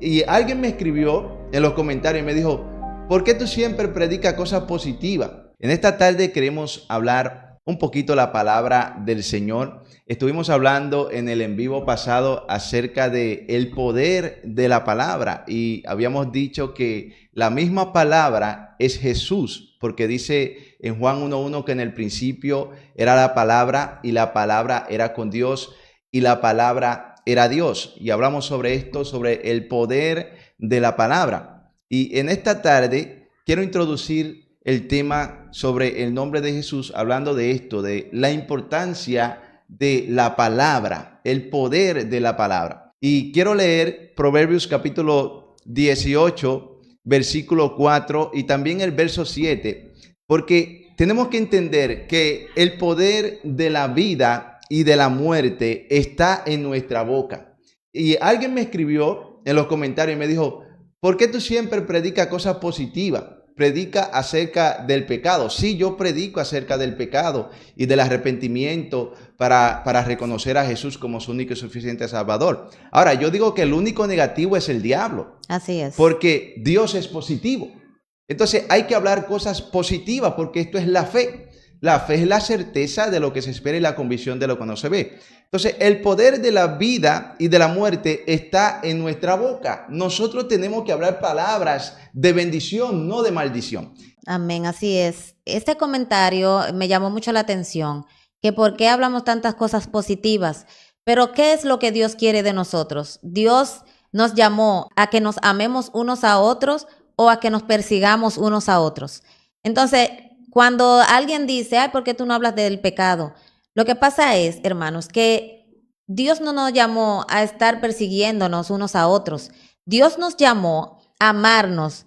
Y alguien me escribió en los comentarios y me dijo, ¿por qué tú siempre predicas cosas positivas? En esta tarde queremos hablar un poquito la palabra del Señor. Estuvimos hablando en el en vivo pasado acerca de el poder de la palabra y habíamos dicho que la misma palabra es Jesús, porque dice en Juan 1:1 que en el principio era la palabra y la palabra era con Dios y la palabra era Dios. Y hablamos sobre esto, sobre el poder de la palabra. Y en esta tarde quiero introducir el tema sobre el nombre de Jesús, hablando de esto, de la importancia de la palabra, el poder de la palabra. Y quiero leer Proverbios capítulo 18, versículo 4 y también el verso 7, porque tenemos que entender que el poder de la vida y de la muerte está en nuestra boca. Y alguien me escribió en los comentarios y me dijo, ¿por qué tú siempre predicas cosas positivas? Predica acerca del pecado. Sí, yo predico acerca del pecado y del arrepentimiento para reconocer a Jesús como su único y suficiente Salvador. Ahora, yo digo que el único negativo es el diablo. Así es. Porque Dios es positivo. Entonces hay que hablar cosas positivas porque esto es la fe. La fe es la certeza de lo que se espera y la convicción de lo que no se ve. Entonces, el poder de la vida y de la muerte está en nuestra boca. Nosotros tenemos que hablar palabras de bendición, no de maldición. Amén, así es. Este comentario me llamó mucho la atención, que por qué hablamos tantas cosas positivas, pero ¿qué es lo que Dios quiere de nosotros? Dios nos llamó a que nos amemos unos a otros o a que nos persigamos unos a otros. Entonces, cuando alguien dice, ay, ¿por qué tú no hablas del pecado? Lo que pasa es, hermanos, que Dios no nos llamó a estar persiguiéndonos unos a otros. Dios nos llamó a amarnos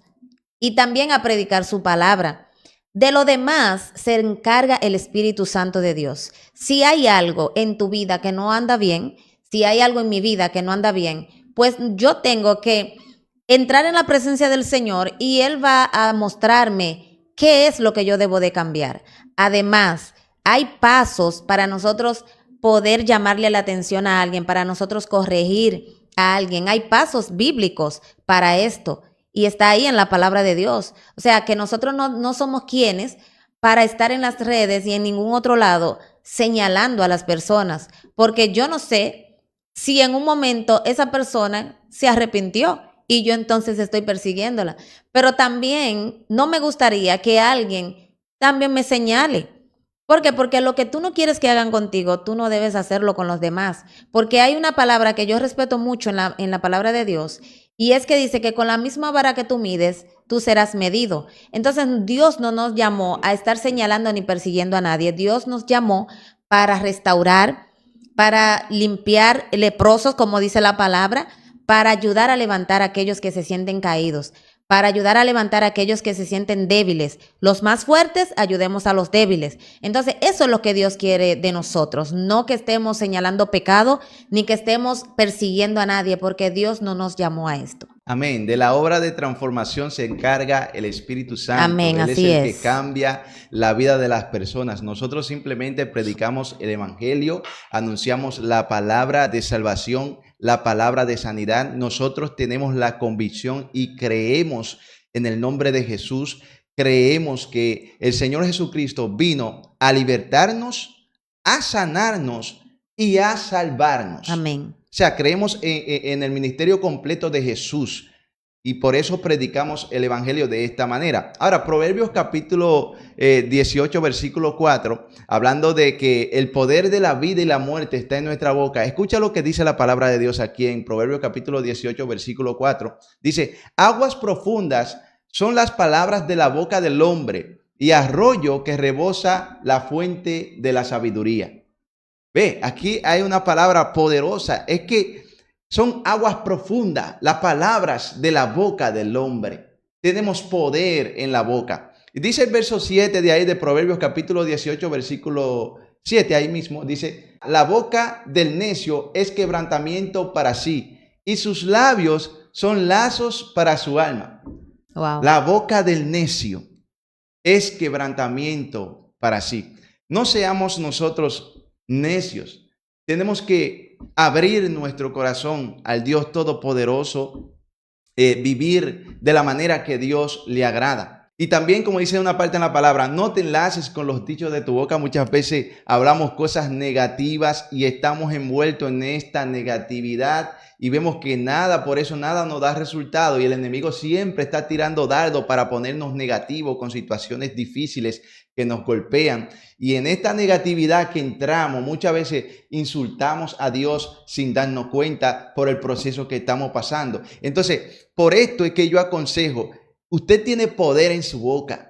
y también a predicar su palabra. De lo demás se encarga el Espíritu Santo de Dios. Si hay algo en tu vida que no anda bien, si hay algo en mi vida que no anda bien, pues yo tengo que entrar en la presencia del Señor y Él va a mostrarme qué es lo que yo debo de cambiar. Además, hay pasos para nosotros poder llamarle la atención a alguien, para nosotros corregir a alguien. Hay pasos bíblicos para esto. Y está ahí en la palabra de Dios. O sea, que nosotros no somos quienes para estar en las redes y en ningún otro lado señalando a las personas, porque yo no sé si en un momento esa persona se arrepintió y yo entonces estoy persiguiéndola. Pero también no me gustaría que alguien también me señale. ¿Por qué? Porque lo que tú no quieres que hagan contigo, tú no debes hacerlo con los demás. Porque hay una palabra que yo respeto mucho en la palabra de Dios, y es que dice que con la misma vara que tú mides, tú serás medido. Entonces, Dios no nos llamó a estar señalando ni persiguiendo a nadie. Dios nos llamó para restaurar, para limpiar leprosos, como dice la palabra, para ayudar a levantar a aquellos que se sienten caídos, para ayudar a levantar a aquellos que se sienten débiles. Los más fuertes, ayudemos a los débiles. Entonces, eso es lo que Dios quiere de nosotros, no que estemos señalando pecado, ni que estemos persiguiendo a nadie, porque Dios no nos llamó a esto. Amén. De la obra de transformación se encarga el Espíritu Santo. Amén, Él es así el que es. cambia la vida de las personas. Nosotros simplemente predicamos el Evangelio, anunciamos la palabra de salvación, la palabra de sanidad. Nosotros tenemos la convicción y creemos en el nombre de Jesús. Creemos que el Señor Jesucristo vino a libertarnos, a sanarnos y a salvarnos. Amén. O sea, creemos en el ministerio completo de Jesús y por eso predicamos el Evangelio de esta manera. Ahora, Proverbios capítulo 18, versículo 4, hablando de que el poder de la vida y la muerte está en nuestra boca. Escucha lo que dice la palabra de Dios aquí en Proverbios capítulo 18, versículo 4. Dice, aguas profundas son las palabras de la boca del hombre y arroyo que rebosa la fuente de la sabiduría. Ve, aquí hay una palabra poderosa. Es que son aguas profundas, las palabras de la boca del hombre. Tenemos poder en la boca. Y dice el verso 7 de ahí de Proverbios capítulo 18, versículo 7, ahí mismo, dice, la boca del necio es quebrantamiento para sí, y sus labios son lazos para su alma. Wow. La boca del necio es quebrantamiento para sí. No seamos nosotros necios. Tenemos que abrir nuestro corazón al Dios Todopoderoso vivir de la manera que Dios le agrada. Y también, como dice una parte en la palabra, no te enlaces con los dichos de tu boca. Muchas veces hablamos cosas negativas y estamos envueltos en esta negatividad y vemos que nada, por eso nada nos da resultado, y el enemigo siempre está tirando dardo para ponernos negativos con situaciones difíciles que nos golpean. Y en esta negatividad que entramos, muchas veces insultamos a Dios sin darnos cuenta por el proceso que estamos pasando. Entonces, por esto es que yo aconsejo, usted tiene poder en su boca.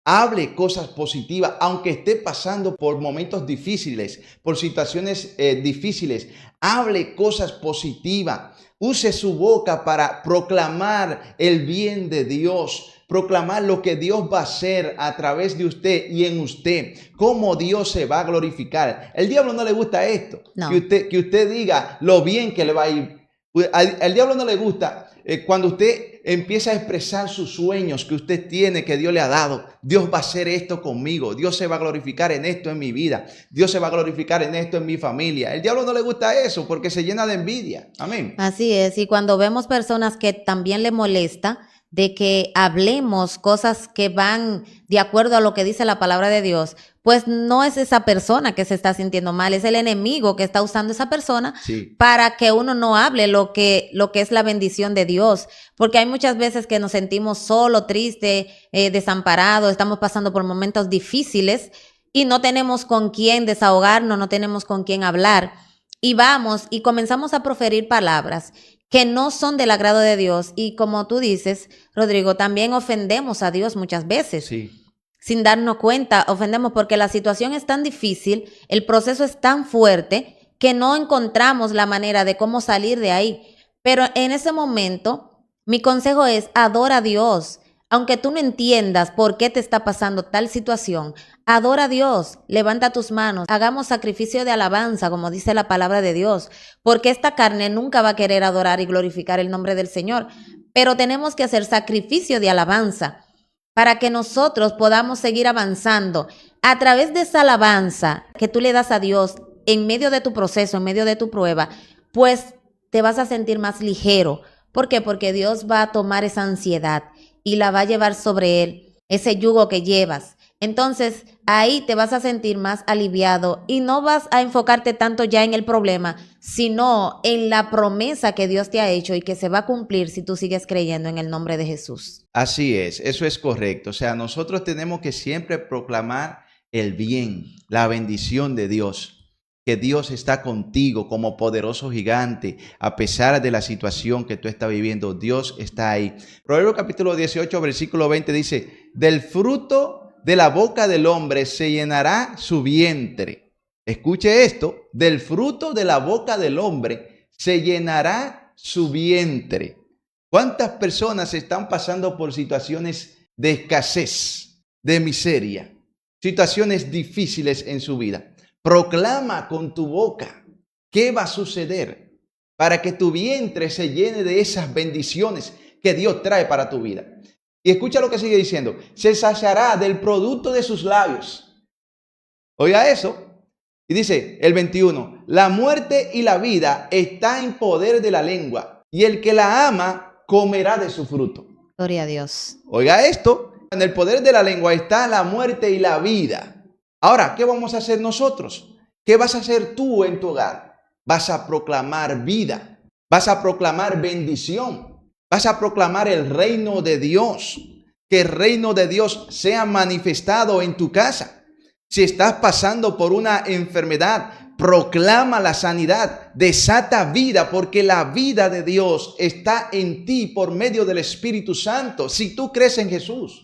Hable cosas positivas, aunque esté pasando por momentos difíciles, por situaciones difíciles. Hable cosas positivas. Use su boca para proclamar el bien de Dios, proclamar lo que Dios va a hacer a través de usted y en usted, cómo Dios se va a glorificar. El diablo no le gusta esto, No. que usted diga lo bien que le va a ir. Al diablo no le gusta cuando usted empieza a expresar sus sueños que usted tiene, que Dios le ha dado. Dios va a hacer esto conmigo. Dios se va a glorificar en esto en mi vida. Dios se va a glorificar en esto en mi familia. El diablo no le gusta eso porque se llena de envidia. Amén. Así es. Y cuando vemos personas que también le molesta de que hablemos cosas que van de acuerdo a lo que dice la palabra de Dios, pues no es esa persona que se está sintiendo mal, es el enemigo que está usando esa persona para que uno no hable lo que es la bendición de Dios. Porque hay muchas veces que nos sentimos solo, triste, desamparado, estamos pasando por momentos difíciles y no tenemos con quién desahogarnos, no tenemos con quién hablar. Y vamos y comenzamos a proferir palabras que no son del agrado de Dios. Y como tú dices, Rodrigo, también ofendemos a Dios muchas veces. Sí. Sin darnos cuenta, ofendemos porque la situación es tan difícil, el proceso es tan fuerte que no encontramos la manera de cómo salir de ahí. Pero en ese momento, mi consejo es, adora a Dios. Aunque tú no entiendas por qué te está pasando tal situación, adora a Dios, levanta tus manos, hagamos sacrificio de alabanza, como dice la palabra de Dios, porque esta carne nunca va a querer adorar y glorificar el nombre del Señor, pero tenemos que hacer sacrificio de alabanza para que nosotros podamos seguir avanzando. A través de esa alabanza que tú le das a Dios en medio de tu proceso, en medio de tu prueba, pues te vas a sentir más ligero. ¿Por qué? Porque Dios va a tomar esa ansiedad y la va a llevar sobre él, ese yugo que llevas. Entonces, ahí te vas a sentir más aliviado y no vas a enfocarte tanto ya en el problema, sino en la promesa que Dios te ha hecho y que se va a cumplir si tú sigues creyendo en el nombre de Jesús. Así es, eso es correcto. O sea, nosotros tenemos que siempre proclamar el bien, la bendición de Dios. Que Dios está contigo como poderoso gigante, a pesar de la situación que tú estás viviendo, Dios está ahí. Proverbios capítulo 18, versículo 20 dice, del fruto de la boca del hombre se llenará su vientre. Escuche esto, del fruto de la boca del hombre se llenará su vientre. ¿Cuántas personas están pasando por situaciones de escasez, de miseria, situaciones difíciles en su vida? Proclama con tu boca qué va a suceder para que tu vientre se llene de esas bendiciones que Dios trae para tu vida. Y escucha lo que sigue diciendo. Se saciará del producto de sus labios. Oiga eso. Y dice el 21. La muerte y la vida está en poder de la lengua. Y el que la ama comerá de su fruto. Gloria a Dios. Oiga esto. En el poder de la lengua está la muerte y la vida. Ahora, ¿qué vamos a hacer nosotros? ¿Qué vas a hacer tú en tu hogar? Vas a proclamar vida, vas a proclamar bendición, vas a proclamar el reino de Dios, que el reino de Dios sea manifestado en tu casa. Si estás pasando por una enfermedad, proclama la sanidad, desata vida, porque la vida de Dios está en ti por medio del Espíritu Santo. Si tú crees en Jesús,